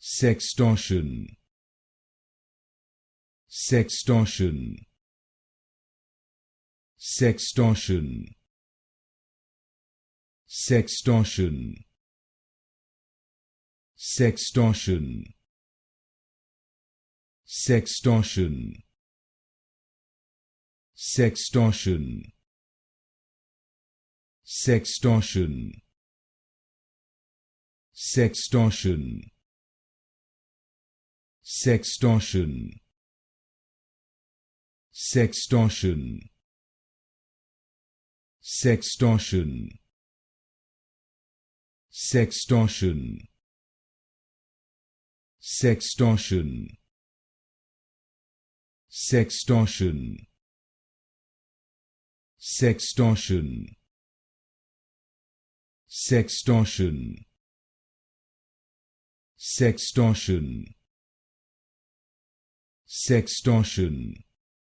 Sextortion, sextortion, sextortion, sextortion, sextortion, sextortion, sextortion, sextortion, sextortion, sextortion, sextortion, sextortion, sextortion, sextortion, sextortion, sextortion, sextortion, sextortion, sextortion,